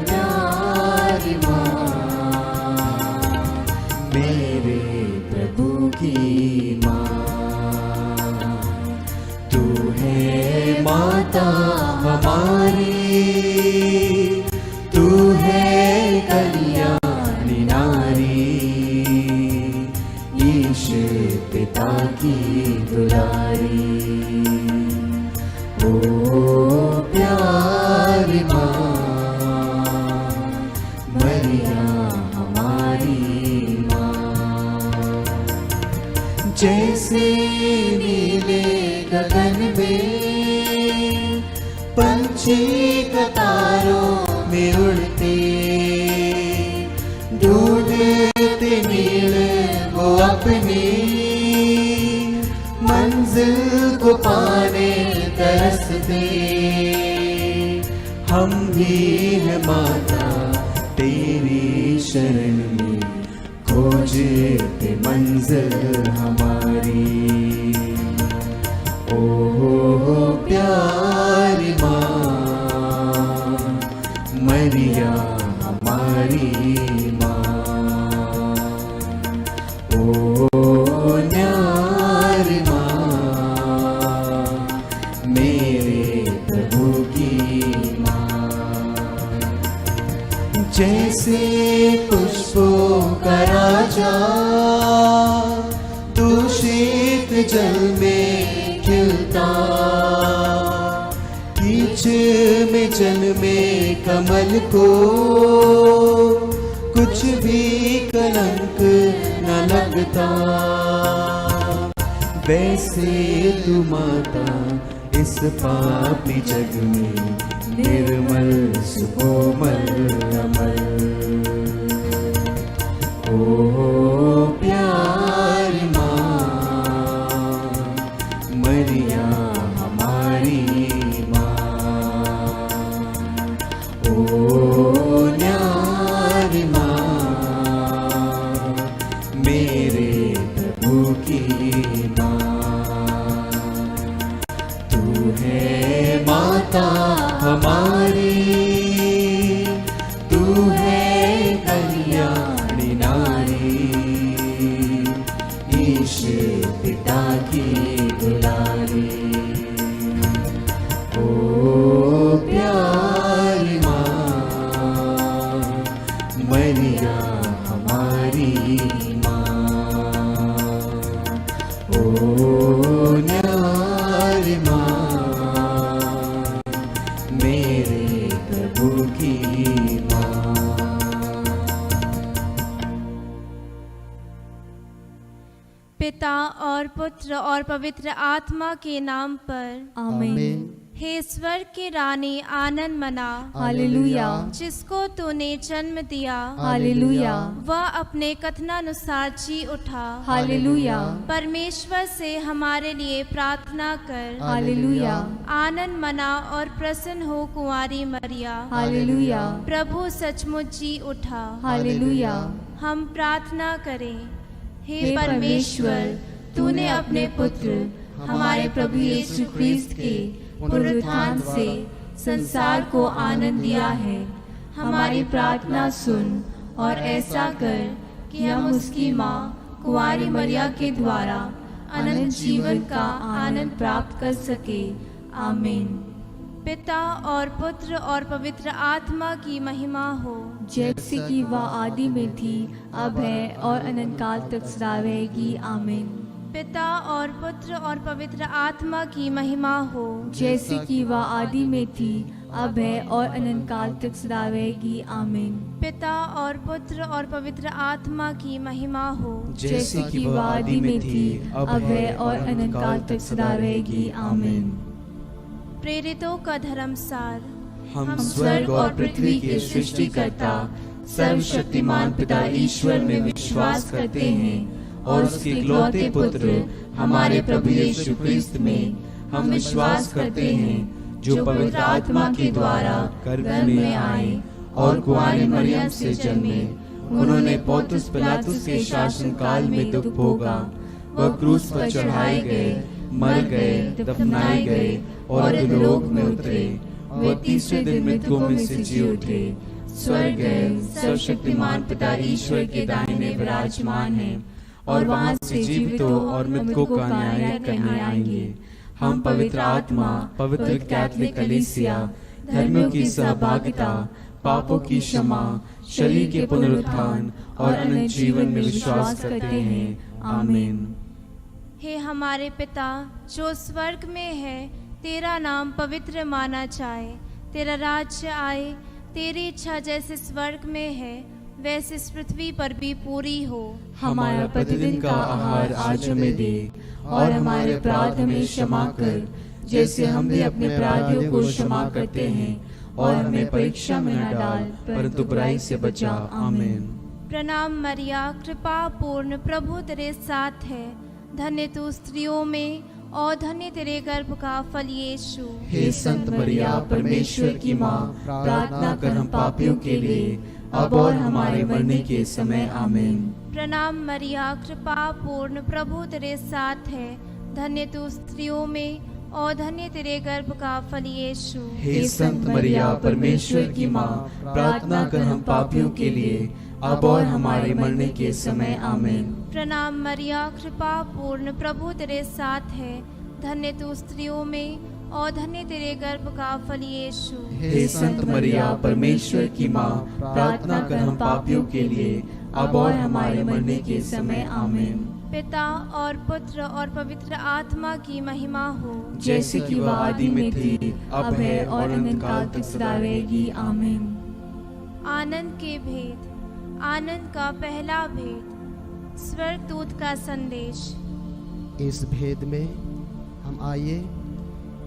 न्यारी माँ, मेरे प्रभु की माँ, तू है माता हमारी, तू है कल्याणी नारी, ईश्वर पिता की दुलारी। ओ प्यारी माँ, मरिया हमारी माँ, जैसे नीले गगन में पंछी कतारों में उड़ते, ढूंढते नील वो अपनी मंजिल को पाने तरसते, हम भी है माता तेरी शरण में, खोजते मंजिल हमारी। ओ प्यारी माँ, मरिया हमारी माँ, ओ न्यारी माँ, मेरे प्रभु की माँ, जैसे पुष्पों का राजा तू शीत जल में खिलता, कीच में जल में कमल को कुछ भी कलंक न लगता, वैसे तू माता इस पापी जग में निर्मल सुकोमल अमल। ओ प्यारी माँ, मरिया हमारी माँ, ओ न्यारी माँ, मेरे प्रभु की माँ, तू है माता हमारी, तू है कल्याणी नारी, ईश्वर पिता की दुलारी। ओ प्यारी माँ, मरिया हमारी माँ, ओ न्यारी माँ, मेरे प्रभु की माँ। पिता और पुत्र और पवित्र आत्मा के नाम पर आमीन। हे स्वर्ग की रानी आनंद मना, हालेलुया, जिसको तूने जन्म दिया, हालेलुया, वह अपने कथनानुसार जी उठा, हालेलुया, परमेश्वर से हमारे लिए प्रार्थना कर। हालेलुया, आनंद मना और प्रसन्न हो कुंवारी मरिया, हालेलुया, प्रभु सचमुच जी उठा। हालेलुया। हम प्रार्थना करें। हे परमेश्वर, तूने अपने पुत्र हमारे प्रभु यीशु ख्रीस्त के पुनरुत्थान से संसार को आनंद दिया है। हमारी प्रार्थना सुन और ऐसा कर कि हम उसकी माँ कुंवारी मरिया के द्वारा अनंत जीवन का आनंद प्राप्त कर सके। आमीन। पिता और पुत्र और पवित्र आत्मा की महिमा हो, जैसे कि वह आदि में थी, अब है और अनंत काल तक सदा रहेगी। आमीन। पिता और पुत्र और पवित्र आत्मा की महिमा हो, जैसे कि वह आदि में थी, अब है और अनंत काल तक सदा रहेगी। आमीन। पिता और पुत्र और पवित्र आत्मा की महिमा हो, जैसे कि वह आदि में थी, अब है और अनंत काल तक सदा रहेगी। आमीन। प्रेरितों का धर्मसार। हम स्वर्ग और पृथ्वी के सृष्टिकर्ता सर्वशक्तिमान पिता ईश्वर में विश्वास करते हैं और उसके इकलौते पुत्र हमारे प्रभु यीशु ख्रीस्त में हम विश्वास करते हैं, जो पवित्र आत्मा के द्वारा गर्भ में आए और कुंवारी मरियम से जन्मे। उन्होंने पोंतियुस पिलातुस के शासन काल में दुख भोगा, वह क्रूस पर चढ़ाए गए, मर गए, दफनाए गए और इहलोक में उतरे वह तीसरे दिन मृतकों में से जी उठे, स्वर्ग गए, सर्वशक्तिमान पिता ईश्वर के दाहिने विराजमान है, और वहां से जीवितों और मृतकों का न्याय करने आएंगे। हम पवित्र आत्मा, पवित्र कैथोलिक कलीसिया, धर्मों की सहभागिता, पापों की क्षमा, शरीर के पुनरुत्थान और अनंत जीवन में विश्वास करते हैं। आमीन। हे हमारे पिता जो स्वर्ग में है, तेरा नाम पवित्र माना जाए, तेरा राज्य आए, तेरी इच्छा जैसे स्वर्ग में है वैसे इस पृथ्वी पर भी पूरी हो। हमारा प्रतिदिन का आहार आज हमें दे, और हमारे अपराध हमें क्षमा कर, जैसे हम भी अपने अपराधियों को क्षमा करते हैं, और हमें परीक्षा में न डाल, परंतु बुराई से बचा। आमीन। प्रणाम मरिया, कृपा पूर्ण, प्रभु तेरे साथ है, धन्य तू स्त्रियों में और धन्य तेरे गर्भ का फल यीशु। हे संत मरिया, परमेश्वर की माँ, प्रार्थना कर हम पापियों के लिए, अब और हमारे मरने के समय। आमीन। प्रणाम मरिया, कृपा पूर्ण, प्रभु तेरे साथ है, धन्य तू स्त्रियों में और धन्य तेरे गर्भ का फल यीशु। हे संत मरिया, परमेश्वर की माँ, प्रार्थना कर हम पापियों के लिए, अब और हमारे मरने के समय। आमीन। प्रणाम मरिया, कृपा पूर्ण, प्रभु तेरे साथ है, धन्य तू स्त्रियों में और धन्य तेरे गर्भ का फल यीशु। हे संत मरिया, परमेश्वर की माँ, प्रार्थना कर हम पापियों के लिए, अब और हमारे मरने के समय। आमीन। पिता और पुत्र और पवित्र आत्मा की महिमा हो, जैसे कि वह आदि में थी, अब है और अनंत काल तक सदा रहेगी। आमीन। आनंद के भेद। आनंद का पहला भेद, स्वर्गदूत का संदेश। इस भेद में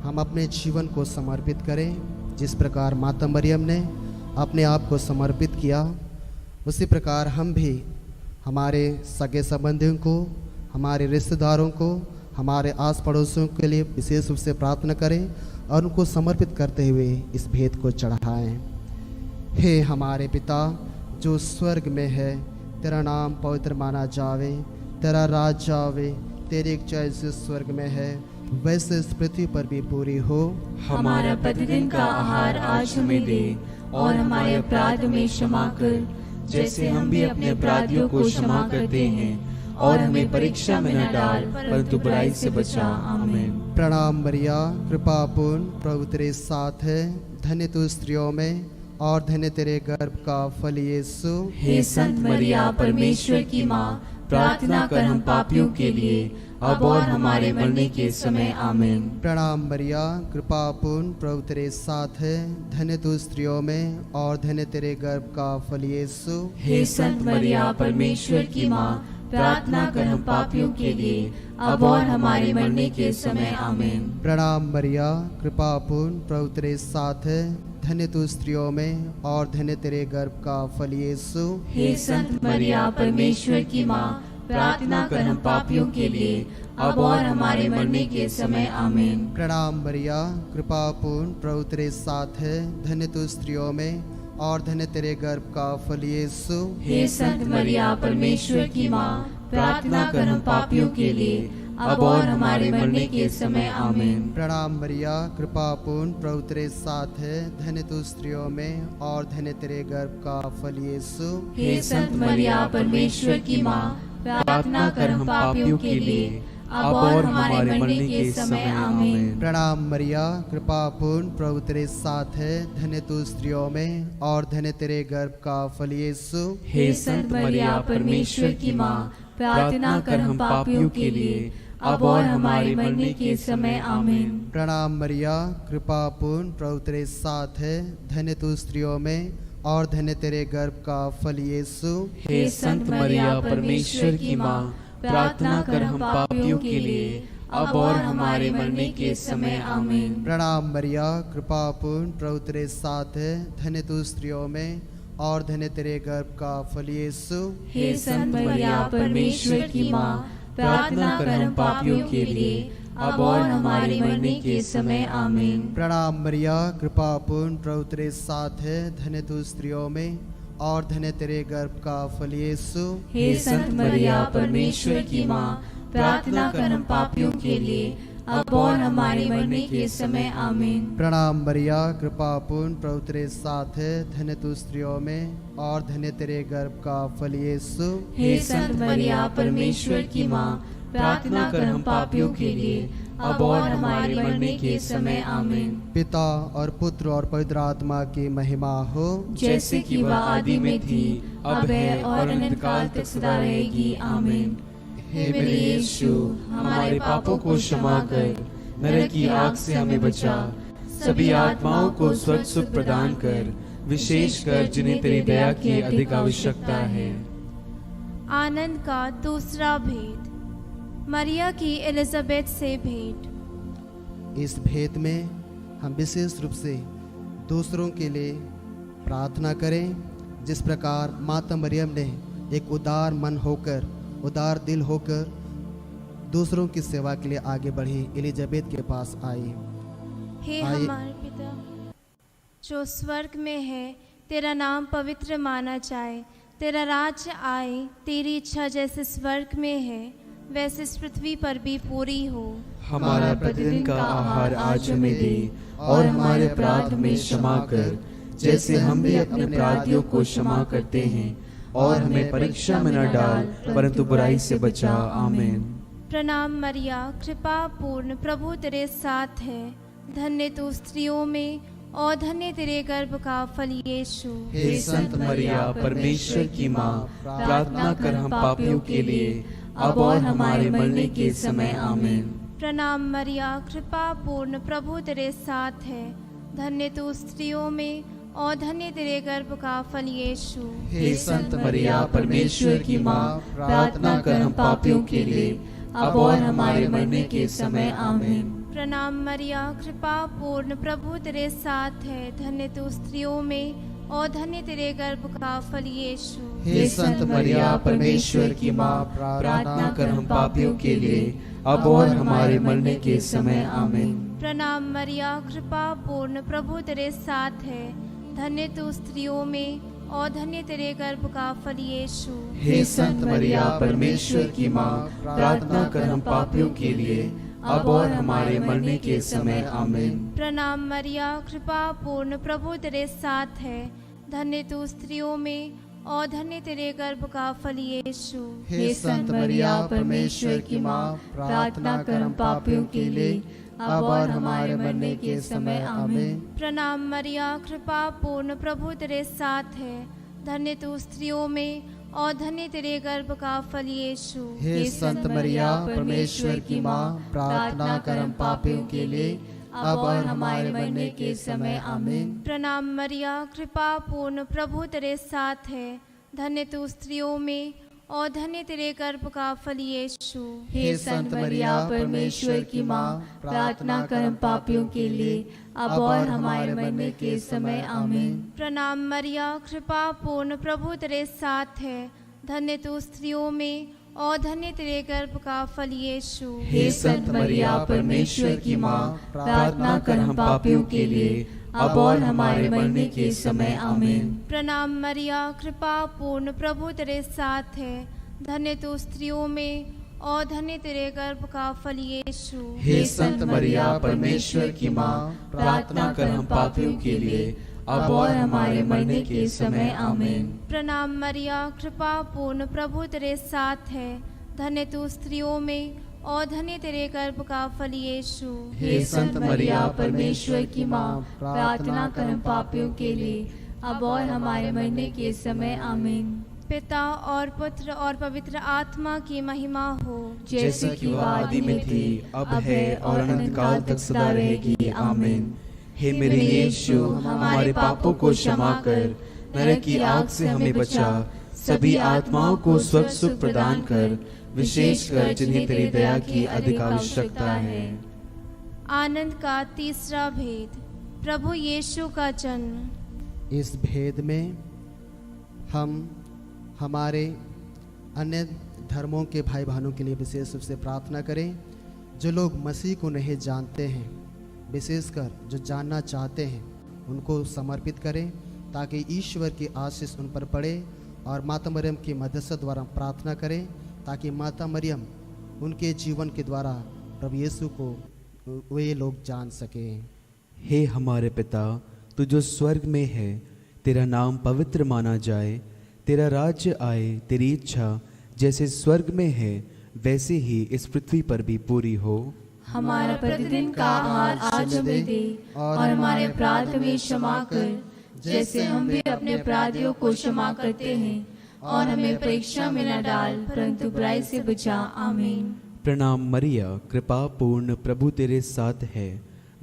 हम अपने जीवन को समर्पित करें। जिस प्रकार माता मरियम ने अपने आप को समर्पित किया, उसी प्रकार हम भी हमारे सगे संबंधियों को, हमारे रिश्तेदारों को, हमारे आस पड़ोसियों के लिए विशेष रूप से प्रार्थना करें और उनको समर्पित करते हुए इस भेद को चढ़ाएं। हे हमारे पिता जो स्वर्ग में है, तेरा नाम पवित्र माना जावे, तेरा राज्य आवे, तेरी इच्छा जैसे स्वर्ग में है वैसे इस पृथ्वी पर भी पूरी हो। हमारा प्रतिदिन का आहार आज हमें दे, और हमारे अपराध में क्षमा कर, जैसे हम भी अपने अपराधियों को क्षमा करते हैं, और हमें परीक्षा में न डाल, परंतु बुराई से बचा। आमीन। प्रणाम मरिया, कृपा पूर्ण, प्रभु तेरे साथ है, धन्य तू स्त्रियों में और धन्य तेरे गर्भ का फल यीशु। हे संत मरिया, परमेश्वर की माँ, प्रार्थना कर हम पापियों के लिए, अब और हमारे मरने के समय। आमीन। प्रणाम मरिया, कृपा पूर्ण, प्रभु तेरे साथ है, धन्य तू स्त्रियों में और धन्य तेरे गर्भ का फल यीशु। हे संत मरिया, परमेश्वर की माँ, प्रार्थना कर हम पापियों के लिए, अब और हमारे मरने के समय। आमीन। प्रणाम मरिया, कृपा पूर्ण, प्रभु तेरे साथ है, धन्य तू स्त्रियों में और धन्य तेरे गर्भ का फल यीशु। हे संत मरिया, परमेश्वर की माँ, प्रार्थना कर हम पापियों के लिए, अब और हमारे मरने के समय। आमीन। प्रणाम मरिया, कृपा पूर्ण, प्रभु तेरे साथ है, धन्य तू स्त्रियों में और धन्य तेरे गर्भ का फल यीशु। हे संत मरिया, परमेश्वर की माँ, प्रार्थना कर हम पापियों के लिए, अब और हमारे मरने के समय। आमीन। प्रणाम मरिया, कृपा पूर्ण, प्रभु तेरे साथ है, धन्य तू स्त्रियों में और धन्य तेरे गर्भ का फल यीशु। हे संत मरिया, परमेश्वर की माँ, प्रार्थना कर हम पापियों के लिए, अब और हमारे मरने के समय। आमीन। प्रणाम मरिया, कृपा पूर्ण, प्रभु तेरे साथ है, धन्य तू स्त्रियों में और धन्य तेरे गर्भ का फल यीशु। हे संत मरिया, परमेश्वर की माँ, प्रार्थना कर हम पापियों के लिए, अब और हमारे मरने के समय। आमीन। प्रणाम मरिया, कृपा पूर्ण, प्रभु तेरे साथ है, धन्य तू स्त्रियों में और धन्य तेरे गर्भ का फल यीशु। हे संत मरिया, परमेश्वर की माँ, प्रार्थना कर हम पापियों के लिए, अब और हमारे मरने के समय। आमीन। प्रणाम मरिया, कृपा पूर्ण, प्रभु तेरे साथ है, धन्य तू स्त्रियों में और धन्य तेरे गर्भ का फल यीशु। हे संत मरिया, परमेश्वर की माँ, प्रार्थना कर हम पापियों के लिए, अब और हमारे मरने के समय। आमीन। प्रणाम मरिया, कृपा पूर्ण, प्रभु तेरे साथ है, धन्य तू स्त्रियों में और धन्य तेरे गर्भ का फल यीशु। हे संत मरिया, परमेश्वर की माँ, प्रार्थना कर हम पापियों के लिए, अब और हमारे मरने के समय आमीन। प्रणाम मरिया, कृपा पूर्ण, प्रभु तेरे साथ है, धन्य तू स्त्रियों में और धन्य तेरे गर्भ का फल यीशु। हे संत मरिया परमेश्वर की माँ, प्रार्थना कर हम पापियों के लिए अब और हमारे मरने के समय आमीन। पिता और पुत्र और पवित्र आत्मा की महिमा हो, जैसे कि वह आदि में थी, अब है और अनंत काल तक सदा रहेगी आमीन। हे मेरे यीशु, हमारे पापों को क्षमा कर, नरक की आग से हमें बचा, सभी आत्माओं को स्वर्ग सुख प्रदान कर, विशेष कर जिन्हें तेरी दया की अधिक आवश्यकता है। आनंद का दूसरा भेद, मरिया की एलिजाबेथ से भेंट। इस भेद में हम विशेष रूप से दूसरों के लिए प्रार्थना करें, जिस प्रकार माता मरियम ने एक उदार मन होकर, उदार दिल होकर दूसरों की सेवा के लिए आगे बढ़ी, एलिजाबेथ के पास आई। हे हमारे पिता जो स्वर्ग में है, तेरा नाम पवित्र माना जाए, तेरा राज्य आए, तेरी इच्छा जैसे स्वर्ग में है वैसे इस पृथ्वी पर भी पूरी हो। हमारा प्रतिदिन का आहार आज हमें दे, और हमारे अपराध में क्षमा कर, जैसे हम भी अपने अपराधियों को क्षमा करते हैं, और हमें परीक्षा में न डाल, परंतु बुराई से बचा। आमीन। प्रणाम मरिया, कृपा पूर्ण, प्रभु तेरे साथ है, धन्य तू स्त्रियों में और धन्य तेरे गर्भ का फल यीशु। हे संत मरिया परमेश्वर की माँ, प्रार्थना कर हम पापियों के लिए अब और हमारे मरने के समय आमीन। प्रणाम मरिया, कृपा पूर्ण, प्रभु तेरे साथ है, धन्य तू स्त्रियों में और धन्य तेरे गर्भ का फल यीशु। हे संत मरिया परमेश्वर की माँ, प्रार्थना कर हम पापियों के लिए अब और हमारे मरने के समय आमीन। प्रणाम मरिया, कृपा पूर्ण, प्रभु तेरे साथ है, धन्य तू स्त्रियों में और धन्य तेरे गर्भ का फल यीशु। हे संत मरिया परमेश्वर की माँ, प्रार्थना कर हम पापियों के लिए अब और हमारे मरने के समय आमीन। प्रणाम मरिया, कृपा पूर्ण, प्रभु तेरे साथ है, धन्य तू स्त्रियों में और धन्य तेरे गर्भ का फल यीशु। हे संत मरिया परमेश्वर की माँ, प्रार्थना कर हम पापियों के लिए अब और हमारे मरने के समय आमीन। प्रणाम मरिया, कृपा पूर्ण, प्रभु तेरे साथ है, धन्य तू स्त्रियों में और धन्य तेरे गर्भ का फल यीशु। हे संत मरिया परमेश्वर की माँ, प्रार्थना कर हम पापियों के लिए अब और हमारे मरने के समय आमीन। प्रणाम मरिया, कृपा पूर्ण, प्रभु तेरे साथ है, धन्य तू स्त्रियों में और धन्य तेरे गर्भ का फल यीशु। हे संत मरिया परमेश्वर की माँ, प्रार्थना कर हम पापियों के लिए अब और हमारे मरने के समय आमीन। प्रणाम मरिया, कृपा पूर्ण, प्रभु तेरे साथ है, धन्य तू स्त्रियों में और धन्य तेरे गर्भ का फल यीशु। हे संत मरिया परमेश्वर की माँ, प्रार्थना कर हम पापियों के लिए अब और हमारे मरने के समय आमीन। प्रणाम मरिया, कृपा पूर्ण, प्रभु तेरे साथ है, धन्य तू स्त्रियों में और धन्य तेरे गर्भ का फल यीशु। हे संत मरिया परमेश्वर की माँ, प्रार्थना कर हम पापियों के लिए अब और हमारे मरने के समय आमीन। प्रणाम मरिया, कृपा पूर्ण, प्रभु तेरे साथ है, धन्य तू स्त्रियों में और धन्य तेरे गर्भ का फल यीशु। हे संत मरिया परमेश्वर की माँ, प्रार्थना कर हम पापियों के लिए अब और हमारे मरने के समय आमीन। प्रणाम मरिया, कृपा पूर्ण, प्रभु तेरे साथ है, धन्य तू स्त्रियों में और धन्य तेरे गर्भ का फल यीशु। हे संत मरिया परमेश्वर की माँ, प्रार्थना कर हम पापियों के लिए अब और हमारे मरने के समय आमीन। पिता और पुत्र और पवित्र आत्मा की महिमा हो, जैसे कि वह आदि में थी, अब है और अनंत काल तक सदा रहेगी। आमीन। हे मेरे यीशु, हमारे पापों को क्षमा कर, नरक की आग से हमें बचा, सभी आत्माओं को स्वर्ग सुख प्रदान कर, विशेष कर जिन्हें तेरी दया की अधिक आवश्यकता है। आनंद का तीसरा भेद, प्रभु यीशु का जन्म। इस भेद में हम हमारे अन्य धर्मों के भाई बहनों के लिए विशेष रूप से प्रार्थना करें, जो लोग मसीह को नहीं जानते हैं, विशेषकर जो जानना चाहते हैं, उनको समर्पित करें ताकि ईश्वर की आशीष उन पर पड़े, और माता मरियम की मदद द्वारा प्रार्थना करें ताकि माता मरियम उनके जीवन के द्वारा प्रभु यीशु को वे लोग जान सकें। हे हमारे पिता, तू जो स्वर्ग में है, तेरा नाम पवित्र माना जाए, तेरा राज्य आए, तेरी इच्छा जैसे स्वर्ग में है वैसे ही इस पृथ्वी पर भी पूरी हो। हमारा प्रतिदिन का आहार आज हमें दे, और हमारे अपराध हमें क्षमा कर, जैसे हम भी अपने अपराधियों को क्षमा करते हैं, और हमें परीक्षा में न डाल, परंतु बुराई से बचा। आमीन। प्रणाम मरिया, कृपा पूर्ण, प्रभु तेरे साथ है,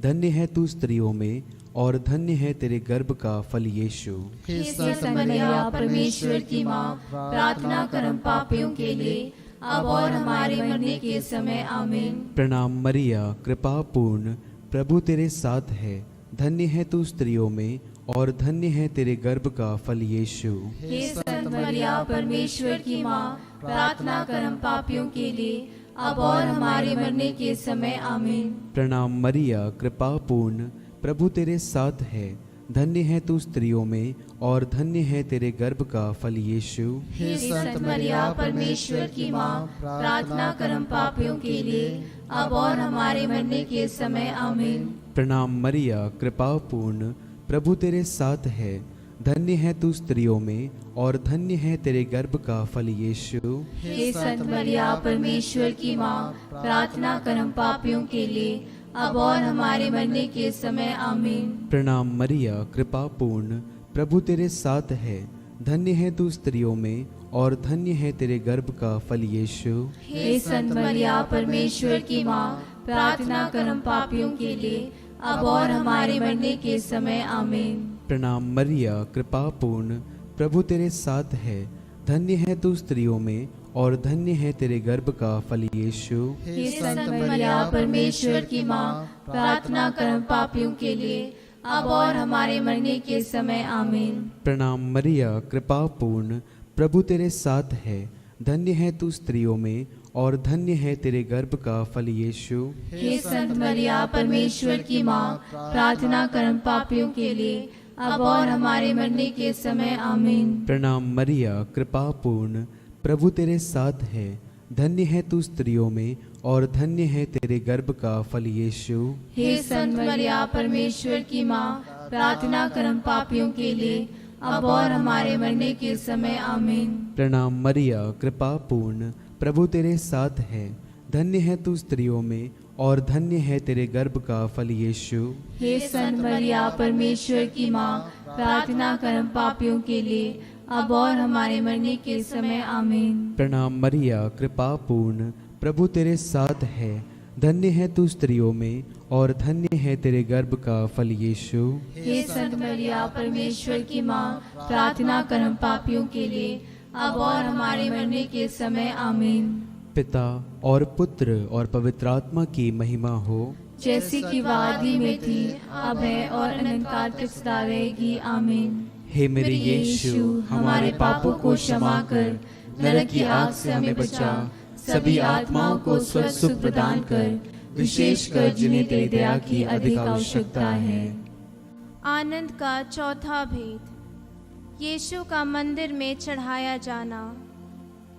धन्य है तू स्त्रियों में और धन्य है तेरे गर्भ का फल यीशु। हे संत मरिया, परमेश्वर की माँ, प्रार्थना कर हम पापियों के लिए, अब और हमारे मरने के समय। आमीन। प्रणाम मरिया, कृपा पूर्ण, प्रभु तेरे साथ है, धन्य है तू स्त्रियों में और धन्य है तेरे गर्भ का फल यीशु। हे संत मरिया, परमेश्वर की माँ, प्रार्थना कर हम पापियों के लिए, अब और हमारे मरने के समय। आमीन। प्रणाम मरिया, कृपा पूर्ण, प्रभु तेरे साथ है, धन्य है तू स्त्रियों में और धन्य है तेरे गर्भ का फल यीशु। हे संत मरिया, परमेश्वर की माँ, प्रार्थना कर हम पापियों के लिए, अब और हमारे मरने के समय। आमीन। प्रणाम मरिया, कृपा पूर्ण, प्रभु तेरे साथ है, धन्य है तू स्त्रियों में और धन्य है तेरे गर्भ का फल यीशु। हे संत मरिया, परमेश्वर की माँ, प्रार्थना कर हम पापियों के लिए, अब और हमारे मरने के समय। आमीन। प्रणाम मरिया, कृपा पूर्ण, प्रभु तेरे साथ है, धन्य है तू स्त्रियों में और धन्य है तेरे गर्भ का फल यीशु। हे संत मरिया, परमेश्वर की माँ, प्रार्थना कर हम पापियों के लिए, अब और हमारे मरने के समय। आमीन। प्रणाम मरिया, कृपा पूर्ण, प्रभु तेरे साथ है, धन्य है तू स्त्रियों में और धन्य है तेरे गर्भ का फल यीशु। हे संत मरिया, परमेश्वर की माँ, प्रार्थना कर हम पापियों के लिए, अब और हमारे मरने के समय। आमीन। प्रणाम मरिया, कृपा पूर्ण, प्रभु तेरे साथ है, धन्य है तू स्त्रियों में और धन्य है तेरे गर्भ का फल यीशु। हे संत मरिया, परमेश्वर की माँ, प्रार्थना कर हम पापियों के लिए, अब और हमारे मरने के समय। आमीन। प्रणाम मरिया, कृपा पूर्ण, प्रभु तेरे साथ है, धन्य है तू स्त्रियों में और धन्य है तेरे गर्भ का फल यीशु। हे संत मरिया, परमेश्वर की माँ, प्रार्थना कर हम पापियों के लिए, अब और हमारे मरने के समय। आमीन। प्रणाम मरिया, कृपा पूर्ण, प्रभु तेरे साथ है, धन्य है तू स्त्रियों में और धन्य है तेरे गर्भ का फल यीशु। हे संत मरिया, परमेश्वर की माँ, प्रार्थना कर हम पापियों के लिए, अब और हमारे मरने के समय। आमीन। प्रणाम मरिया, कृपा पूर्ण, प्रभु तेरे साथ है, धन्य है तू स्त्रियों में और धन्य है तेरे गर्भ का फल यीशु। हे संत मरिया, परमेश्वर की माँ, प्रार्थना कर हम पापियों के लिए, अब और हमारे मरने के समय। आमीन। पिता और पुत्र और पवित्र आत्मा की महिमा हो, जैसी कि वादी में थी, अब है और अनंत काल तक सदा रहेगी। आमीन। हे मेरे यीशु, हमारे पापों को क्षमा कर, नरक की आग से हमें बचा, सभी आत्माओं को स्वर्ग सुख प्रदान कर, विशेषकर जिन्हें तेरी दया की अधिक आवश्यकता है। आनंद का चौथा भेद, यीशु का मंदिर में चढ़ाया जाना।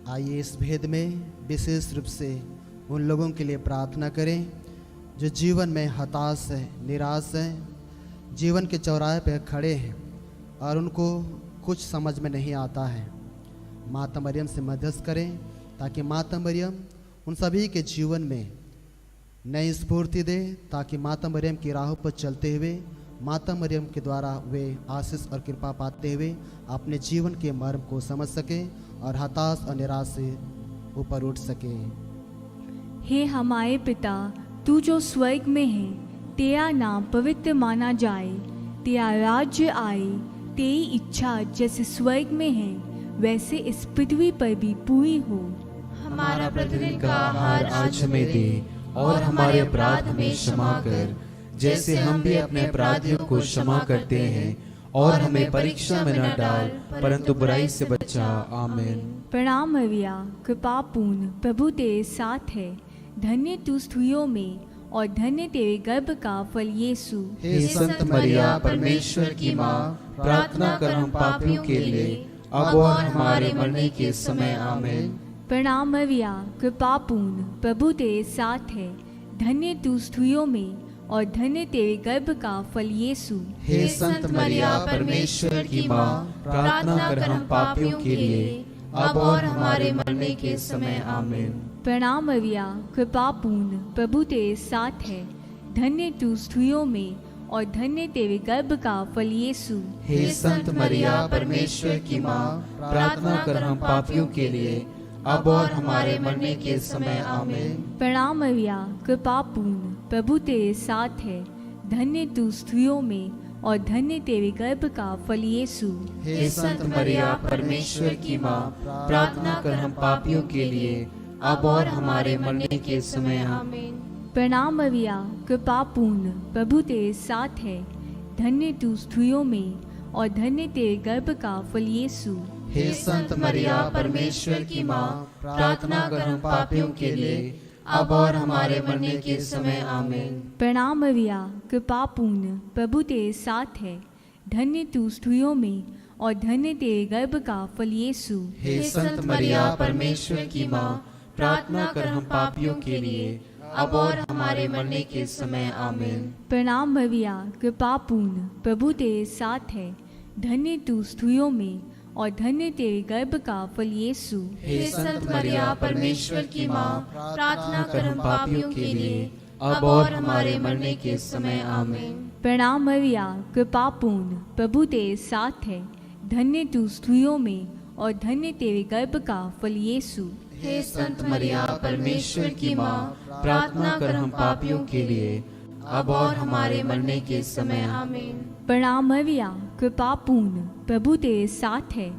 आइए इस भेद में विशेष रूप से उन लोगों के लिए प्रार्थना करें जो जीवन में हताश है, निराश है, जीवन के चौराहे पर खड़े हैं और उनको कुछ समझ में नहीं आता है। माता मरियम से मदद करें ताकि माता मरियम उन सभी के जीवन में नई स्फूर्ति दे, ताकि माता मरियम की राहों पर चलते हुए माता मरियम के द्वारा वे आशीष और कृपा पाते हुए अपने जीवन के मर्म को समझ सके और हताश और निराश से ऊपर उठ सके। हे हमारे पिता, तू जो स्वर्ग में है, तेरा नाम पवित्र माना जाए, तेरा राज्य आए, तेरी इच्छा जैसे स्वर्ग में है वैसे इस पृथ्वी पर भी पूरी हो। हमारा प्रतिदिन का आहार आज हमें दे, और हमारे अपराध हमें क्षमा कर, जैसे हम भी अपने अपराधियों को क्षमा करते हैं, और हमें परीक्षा में न डाल, परंतु बुराई से बचा। आमीन। प्रणाम मरिया, कृपा पूर्ण, प्रभु तेरे साथ है, धन्य तू स्त्रियों में और धन्य तेरे गर्भ का फल यीशु। हे संत मरिया, परमेश्वर की माँ, प्रार्थना कर हम पापियों के लिए, अब और हमारे मरने के समय। आमीन। प्रणाम मरिया, कृपा पूर्ण, प्रभु तेरे साथ है, धन्य तू स्त्रियों में और धन्य तेरे गर्भ का फल यीशु। हे संत मरिया परमेश्वर की माँ, प्रार्थना कर हम पापियों के लिए अब और हमारे मरने के समय आमीन। प्रणाम मरिया, कृपा पूर्ण, प्रभु तेरे साथ है। धन्य तू स्त्रियों में और धन्य तेरे गर्भ का फल यीशु। हे संत मरिया परमेश्वर की माँ, प्रार्थना कर हम पापियों के लिए अब और हमारे मरने के समय आमीन। प्रणाम मरिया, कृपा पूर्ण, प्रभु तेरे साथ है। धन्य तू स्त्रियों में और धन्य तेरे गर्भ का फल यीशु। हे संत मरिया परमेश्वर की माँ, प्रार्थना कर हम पापियों के लिए अब और हमारे मरने के समय आमीन। प्रणाम मरिया, कृपा पूर्ण, प्रभु तेरे साथ है। धन्य तू स्त्रियों में और धन्य तेरे गर्भ का फल यीशु। हे संत मरिया परमेश्वर की माँ, प्रार्थना कर हम पापियों के लिए अब और हमारे मरने के समय आमीन। प्रणाम मरिया, कृपा पूर्ण, प्रभु तेरे साथ है। धन्य तू स्त्रियों में और धन्य तेरे गर्भ का फल यीशु। हे संत मरिया परमेश्वर की माँ, प्रार्थना कर हम पापियों के लिए अब और हमारे मरने के समय आमीन। प्रणाम मरिया, कृपा पूर्ण, प्रभु तेरे साथ है। धन्य तू स्त्रियों में और धन्य तेरे गर्भ का फल यीशु। हे संत मरिया परमेश्वर की माँ, प्रार्थना कर हम पापियों के लिए अब और हमारे मरने के समय आमीन। प्रणाम मरिया, कृपा पूर्ण, प्रभु तेरे साथ है। धन्य तू स्त्रियों में और धन्य तेरे गर्भ का फल यीशु। हे संत मरिया परमेश्वर की माँ, प्रार्थना कर हम पापियों के लिए अब और हमारे मरने के समय आमीन। प्रणाम मरिया, कृपा पूर्ण, प्रभु तेरे साथ है।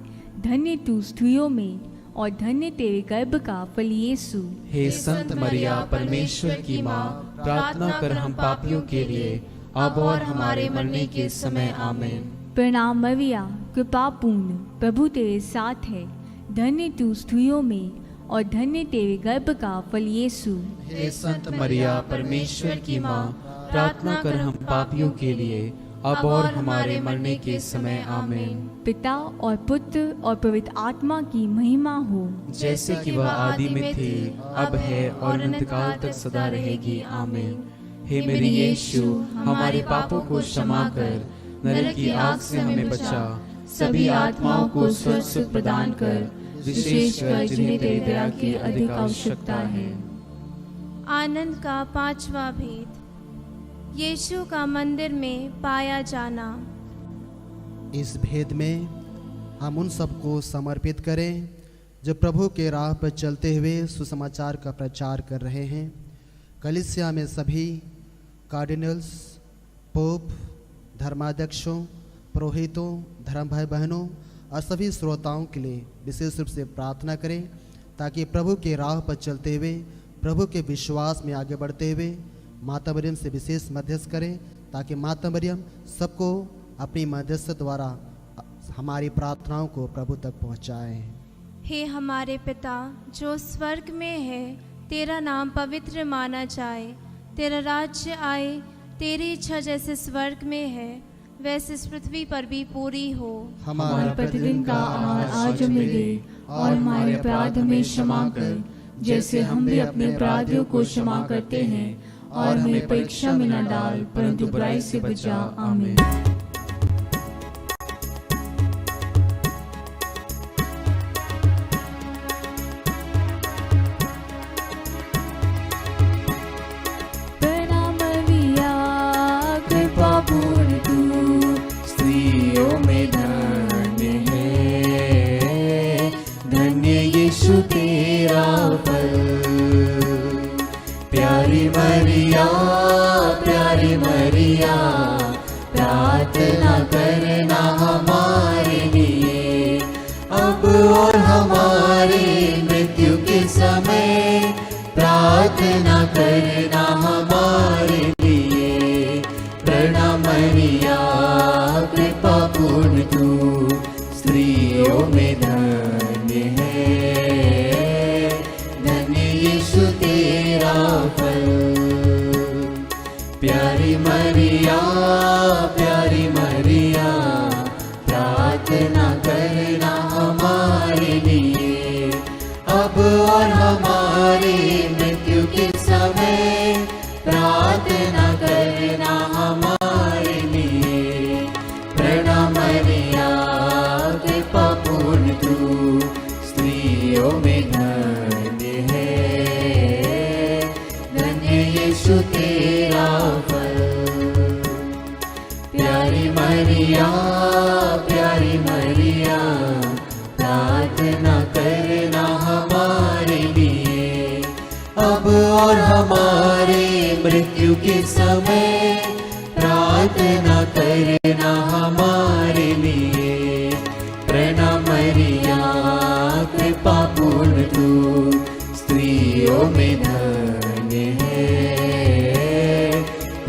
धन्य तू स्त्रियों में और धन्य तेरे गर्भ का फल यीशु। हे संत मरिया परमेश्वर की माँ, प्रार्थना कर हम पापियों के लिए अब और हमारे मरने के समय आमीन। प्रणाम मरिया, कृपा पूर्ण, प्रभु तेरे साथ है। धन्य तू स्त्रियों में और धन्य तेरे गर्भ का फल यीशु। हे संत मरिया परमेश्वर की माँ, प्रार्थना कर हम पापियों के लिए अब और हमारे मरने के समय आमीन। पिता और पुत्र और पवित्र आत्मा की महिमा हो, जैसे कि वह आदि में थी, अब है और अनंतकाल तक सदा रहेगी आमीन। हे मेरे यीशु, हमारे पापों को क्षमा कर, नरक की आग से हमें बचा, सभी आत्माओं को स्वर्ग सुख प्रदान कर, विशेषकर जिन्हें तेरी दया की अधिक आवश्यकता है। आनंद का पांचवा भेद, यीशु का मंदिर में पाया जाना। इस भेद में हम उन सबको समर्पित करें जो प्रभु के राह पर चलते हुए सुसमाचार का प्रचार कर रहे हैं। कलीसिया में सभी कार्डिनल्स, पोप, धर्माध्यक्षों, पुरोहितों, धर्म भाई बहनों और सभी श्रोताओं के लिए विशेष रूप से प्रार्थना करें ताकि प्रभु के राह पर चलते हुए, प्रभु के विश्वास में आगे बढ़ते हुए माता मरियम से विशेष मध्यस्थ करें ताकि माता मरियम सबको अपनी मध्यस्थ द्वारा हमारी प्रार्थनाओं को प्रभु तक पहुंचाएं। हे हमारे पिता जो स्वर्ग में है, तेरा नाम पवित्र माना जाए, तेरा राज्य आए, तेरी इच्छा जैसे स्वर्ग में है वैसे इस पृथ्वी पर भी पूरी हो। हमारा प्रतिदिन का आहार आज हमें दे और हमारे अपराध हमें क्षमा कर, जैसे हम भी अपने अपराधियों को क्षमा करते हैं, और हमें परीक्षा में न डाल परंतु बुराई से बचा। आमीन। प्रणाम मरिया, कृपा पूर्ण तू स्त्रियों में धन्य है, धन्य यीशु तेरा फल। प्यारी मरिया, प्यारी मरिया, प्रार्थना करना हमारे लिए अब और हमारे मृत्यु के समय, प्रार्थना करना हमारे लिए। प्रणाम मरिया, कृपा पूर्ण तू स्त्रियों में धन्य है, धन्य यीशु तेरा फल। प्यारी मरिया, प्यारी मरिया, प्रार्थना करना हमारे लिए अब और हमारे मृत्यु के समय, मरिया प्यारी मरिया प्रार्थना करना हमारे लिए अब और हमारे मृत्यु के समय प्रार्थना करना हमारे लिए। प्रणाम मरिया कृपा पूर्ण तू स्त्रियों में धन्य है,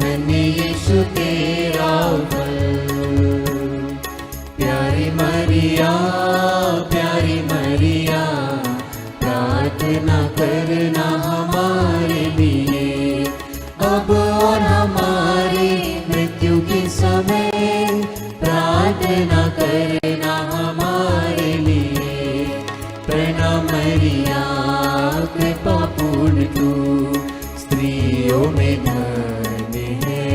धन्य यीशु तेरा फल। प्यारी मरिया प्रार्थना करना हमारे लिए अब और हमारे मृत्यु के समय प्रार्थना करना हमारे लिए। प्रणाम मरिया कृपा पूर्ण तू स्त्रियों में धन्य है,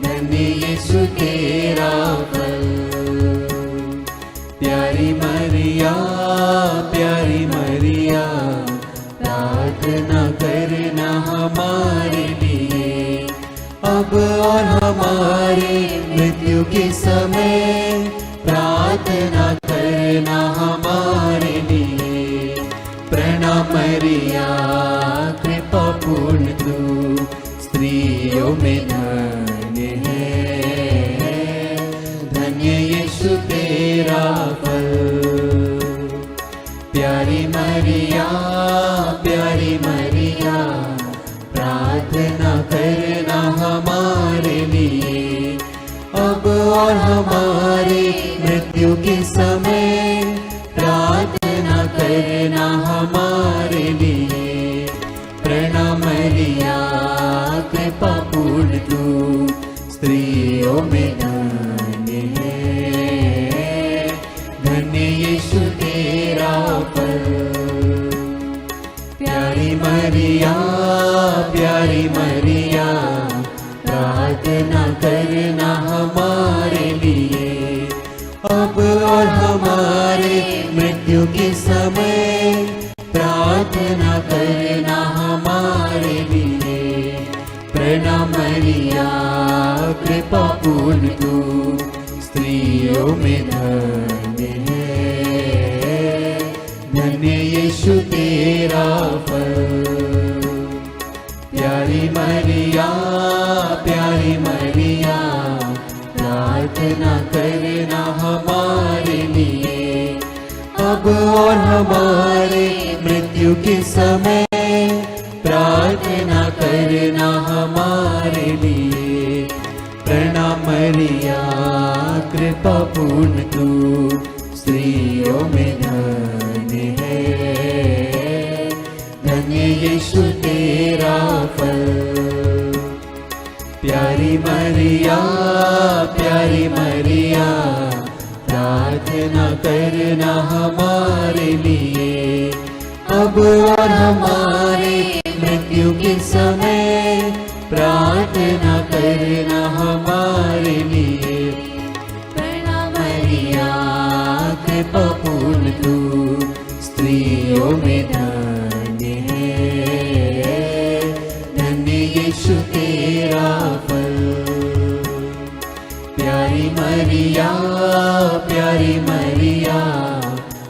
धन्य यीशु तेरा फल। प्यारी मरिया प्रार्थना करना हमारे लिए अब और हमारे मृत्यु के समय प्रार्थना करना हमारे लिए। प्रणाम मरिया कृपा पूर्ण तू स्त्रियों में धन्य है, धन्य यीशु तेरा फल। प्यारी मरिया प्रार्थना करना हमारे लिए अब और हमारे मृत्यु के समय प्रार्थना करना हमारे लिए। प्रणाम मरिया कृपा पूर्ण तू स्त्रियों में धन्य है, धन्य यीशु तेरा फल। प्यारी मरिया प्रार्थना करना हमारे लिए अब और हमारे मृत्यु के समय प्रार्थना करना हमारे लिए। प्रणाम मरिया कृपा पूर्ण तू स्त्रियों में धन्य है, धन्य यीशु तेरा फल। प्यारी मरिया प्रार्थना करना हमारे लिए अब और हमारे मृत्यु के समय प्रार्थना करना हमारे लिए। प्रणाम मरिया कृपा पूर्ण तू स्त्रियों में धन्य है, धन्य यीशु तेरा फल। प्यारी मरिया प्रार्थना करना हमारे लिए अब और हमारे मृत्यु के समय प्रार्थना करना हमारे लिए। प्रणाम मरिया कृपा पूर्ण तू स्त्रियों में धन्य है, धन्य यीशु तेरा फल। प्यारी मरिया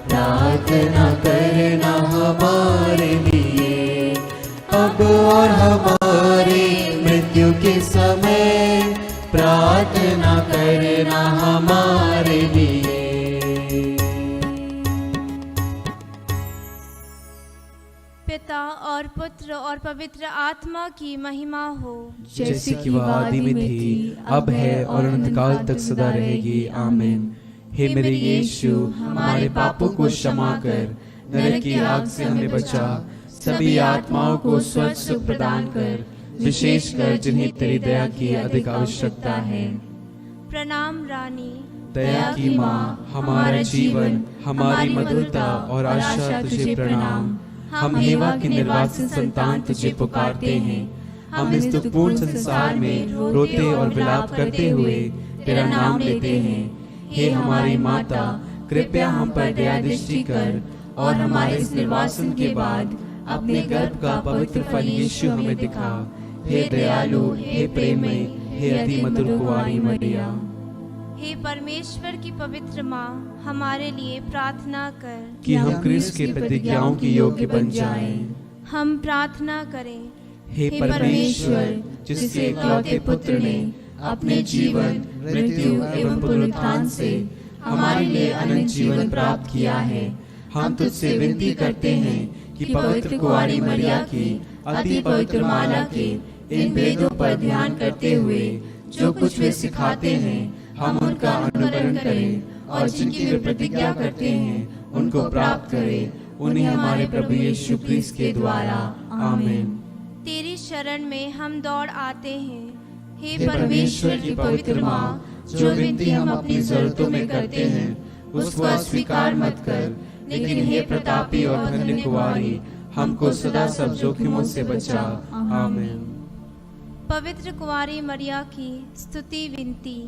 प्रार्थना करना हमारे लिए अब और हमारे मृत्यु के समय प्रार्थना करना हमारे लिए। पिता और पुत्र और पवित्र आत्मा की महिमा हो, जैसे कि वह आदि में थी, अब है और अनंत काल तक सदा रहेगी। आमीन। हे मेरे यीशु, हमारे पापों को क्षमा कर, नरक की आग से हमें बचा, सभी आत्माओं को स्वर्ग सुख प्रदान कर, विशेषकर जिन्हें तेरी दया की अधिक आवश्यकता है। प्रणाम रानी, दया की माँ, हमारा जीवन, हमारी मधुरता और आशा तुझे प्रणाम। हम हेवा की निर्वासित संतान तुझे पुकारते हैं। हम इस दुखपूर्ण संसार में रोते और विलाप करते हुए तेरा नाम लेते हैं। हे हमारी माता, कृपया हम पर दया दृष्टि कर और हमारे इस निर्वासन के बाद अपने गर्भ का पवित्र फल यीशु हमें दिखा। हे दयालु, हे प्रेममय, हे अति मधुर कुंवारी मरिया। हे परमेश्वर की पवित्र माँ, हमारे लिए प्रार्थना कर कि हम क्रिस्त की प्रतिज्ञाओं की योग्य बन जाएं। हम प्रार्थना करें। हे परमेश्वर, जिसके इकलौते पुत्र ने अपने जीवन, मृत्यु एवं पुनरुत्थान से हमारे लिए अनंत जीवन प्राप्त किया है, हम तुझसे विनती करते हैं कि पवित्र कुंवारी मरिया की अति पवित्र माला के इन भेदों पर ध्यान करते हुए जो कुछ वे सिखाते हैं, हम उनका अनुकरण करें और जिनकी वे प्रतिज्ञा करते हैं उनको प्राप्त करें। उन्हें हमारे प्रभु यीशु क्रिस्त के द्वारा आमीन। तेरी शरण में हम दौड़ आते हैं। हे परमेश्वर की पवित्र माँ, जो विनती हम अपनी जरूरतों में करते हैं उसको अस्वीकार मत कर, लेकिन हे प्रतापी और धन्य कुंवारी, हमको सदा सब जोखिमों से बचा। आमीन। पवित्र कुंवारी मरिया की स्तुति विनती।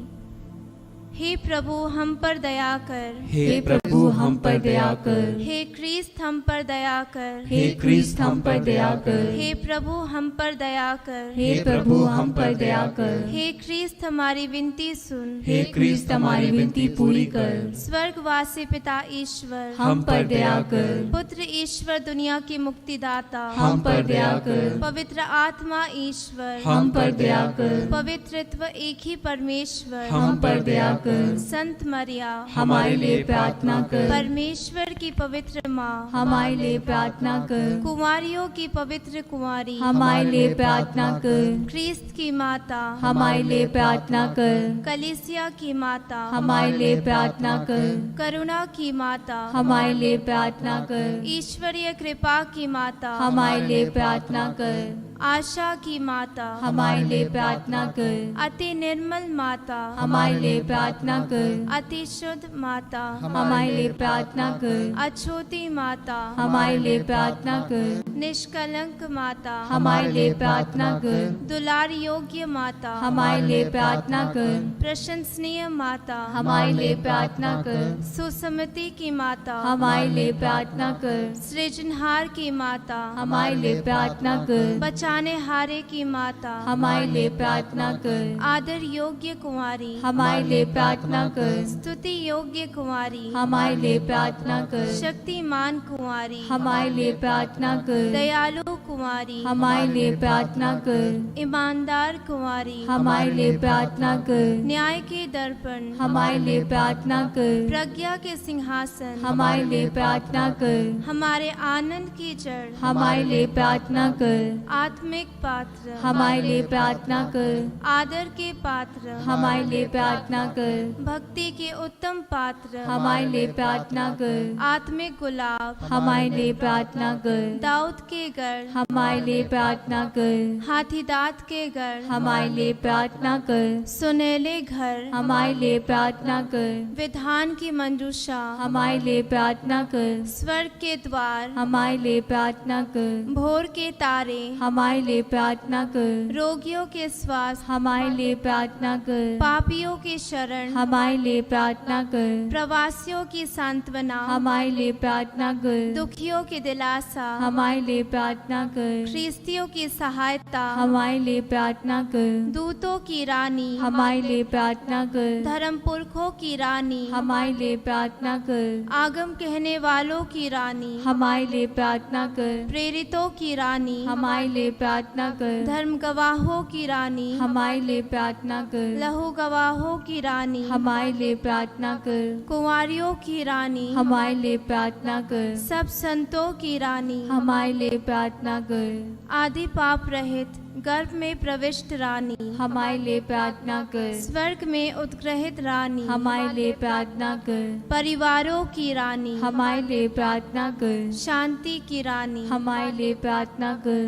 हे प्रभु हम पर दया कर। हे प्रभु हम पर दया कर। हे क्रिस्त हम पर दया कर। हे क्रिस्त हम पर दया कर। हे प्रभु हम पर दया कर। हे प्रभु हम पर दया कर। हे क्रिस्त हमारी विनती सुन। हे क्रिस्त हमारी विनती पूरी कर। स्वर्गवासी पिता ईश्वर हम पर दया कर। पुत्र ईश्वर दुनिया की मुक्तिदाता हम पर दया कर। पवित्र आत्मा ईश्वर हम पर दया कर। पवित्रत्व एक ही परमेश्वर हम पर दया कर। संत मरिया हमारे लिए प्रार्थना कर। परमेश्वर की पवित्र माँ हमारे लिए प्रार्थना कर। कुंवारियों की पवित्र कुंवारी हमारे लिए प्रार्थना कर। क्रिस्त की माता हमारे लिए प्रार्थना कर। कलीसिया की माता हमारे लिए प्रार्थना कर। करुणा की माता हमारे लिए प्रार्थना कर। ईश्वरीय कृपा की माता हमारे लिए प्रार्थना कर। आशा की माता हमारे लिए प्रार्थना कर। अति निर्मल माता हमारे लिए प्रार्थना कर। अति शुद्ध माता हमारे लिए प्रार्थना कर। अछूती माता हमारे लिए प्रार्थना कर। निष्कलंक माता हमारे लिए प्रार्थना कर। दुलार योग्य माता हमारे लिए प्रार्थना कर। प्रशंसनीय माता हमारे लिए प्रार्थना कर। सुसमति की माता हमारे लिए प्रार्थना कर। सृजनहार की माता हमारे लिए प्रार्थना कर। बचाने हारे की माता हमारे लिए प्रार्थना कर। आदर योग्य कुंवारी हमारे लिए प्रार्थना कर। स्तुति योग्य कुंवारी हमारे लिए प्रार्थना कर। शक्तिमान कुंवारी हमारे लिए प्रार्थना कर। दयालु कुंवारी हमारे लिए प्रार्थना कर। ईमानदार कुंवारी हमारे लिए प्रार्थना कर। न्याय के दर्पण हमारे लिए प्रार्थना कर। प्रज्ञा के सिंहासन हमारे लिए प्रार्थना कर। हमारे आनंद की जड़ हमारे लिए प्रार्थना कर। आत्मिक पात्र हमारे लिए प्रार्थना कर। आदर के पात्र हमारे लिए प्रार्थना कर। भक्ति के उत्तम पात्र हमारे लिए प्रार्थना कर। आत्मिक गुलाब हमारे लिए प्रार्थना कर। दाऊद के गढ़ हमारे लिए प्रार्थना कर। हाथीदांत के गढ़ हमारे लिए प्रार्थना कर। सुनहले घर हमारे लिए प्रार्थना कर। विधान की मंजूषा हमारे लिए प्रार्थना कर। स्वर्ग के द्वार हमारे लिए प्रार्थना कर। भोर के तारे हमारे लिए प्रार्थना कर। रोगियों के स्वास्थ्य हमारे लिए प्रार्थना कर। पापियों की शरण हमारे लिए प्रार्थना कर। प्रवासियों की सांत्वना हमारे लिए प्रार्थना कर। दुखियों की दिलासा हमारे लिए प्रार्थना कर। ख्रिस्तियों की सहायता हमारे लिए प्रार्थना कर। दूतों की रानी हमारे लिए प्रार्थना कर। धर्म पुरखों की रानी हमारे लिए प्रार्थना कर। आगम कहने वालों की रानी हमारे लिए प्रार्थना कर। प्रेरितों की रानी हमारे लिए प्रार्थना कर। धर्म गवाहों की रानी हमारे लिए प्रार्थना कर। लहू गवाहों की रानी हमारे लिए प्रार्थना कर। कुंवारियों की रानी हमारे लिए प्रार्थना कर। सब संतों की रानी हमारे लिए प्रार्थना कर। आदि पाप रहित गर्भ में प्रविष्ट रानी हमारे लिए प्रार्थना कर। स्वर्ग में उत्ग्रहित रानी हमारे लिए प्रार्थना कर। परिवारों की रानी हमारे लिए प्रार्थना कर। शांति की रानी हमारे लिए प्रार्थना कर।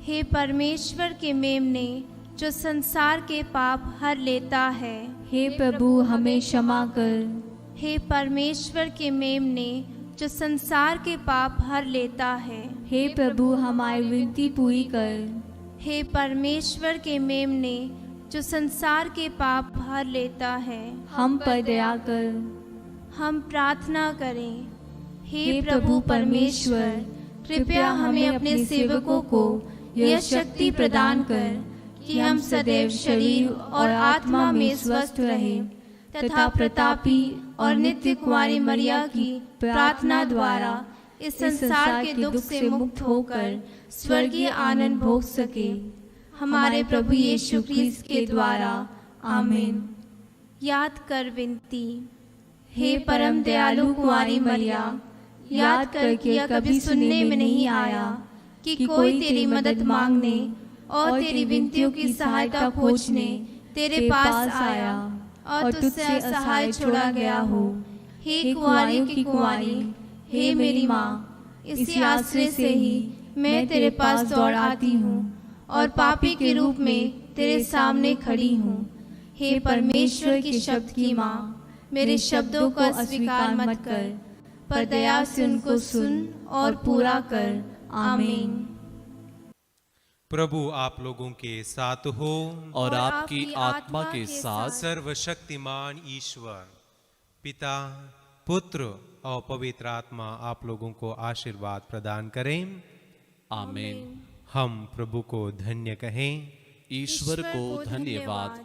हे परमेश्वर के मेमने जो संसार के पाप हर लेता है, हे प्रभु हमें क्षमा कर। हे परमेश्वर के मेमने जो संसार के पाप हर लेता है, हे प्रभु हमारी विनती पूरी कर। हे परमेश्वर के मेमने जो संसार के पाप हर लेता है, हम पर दया कर। हम प्रार्थना करें। हे प्रभु परमेश्वर, कृपया हमें अपने सेवकों को यह शक्ति प्रदान कर कि हम सदैव शरीर और आत्मा में स्वस्थ रहें तथा प्रतापी और नित्य कुंवारी मरिया की प्रार्थना द्वारा इस संसार के दुख से मुक्त होकर स्वर्गीय आनंद भोग सके, हमारे प्रभु यीशु ख्रीस्त के द्वारा। आमीन। याद कर विनती। हे परम दयालु कुंवारी मरिया, याद कर कि यह कभी सुनने में नहीं आया कि कोई तेरी मदद मांगने और तेरी विनतियों की सहायता खोजने तेरे पास आया और तुझसे असहाय छोड़ा गया हो। हे कुंवारी की कुंवारी, हे मेरी माँ, इसी आश्रय से ही मैं तेरे पास दौड़ आती हूँ और पापी के रूप में तेरे सामने खड़ी हूँ। हे परमेश्वर के शब्द की माँ, मेरे शब्दों को अस्वीकार मत कर, पर दया से उनको सुन और पूरा कर। आमीन। प्रभु आप लोगों के साथ हो और आपकी आत्मा के साथ। सर्वशक्तिमान ईश्वर पिता, पुत्र और पवित्र आत्मा आप लोगों को आशीर्वाद प्रदान करें। आमीन। हम प्रभु को धन्य कहें। ईश्वर को धन्यवाद।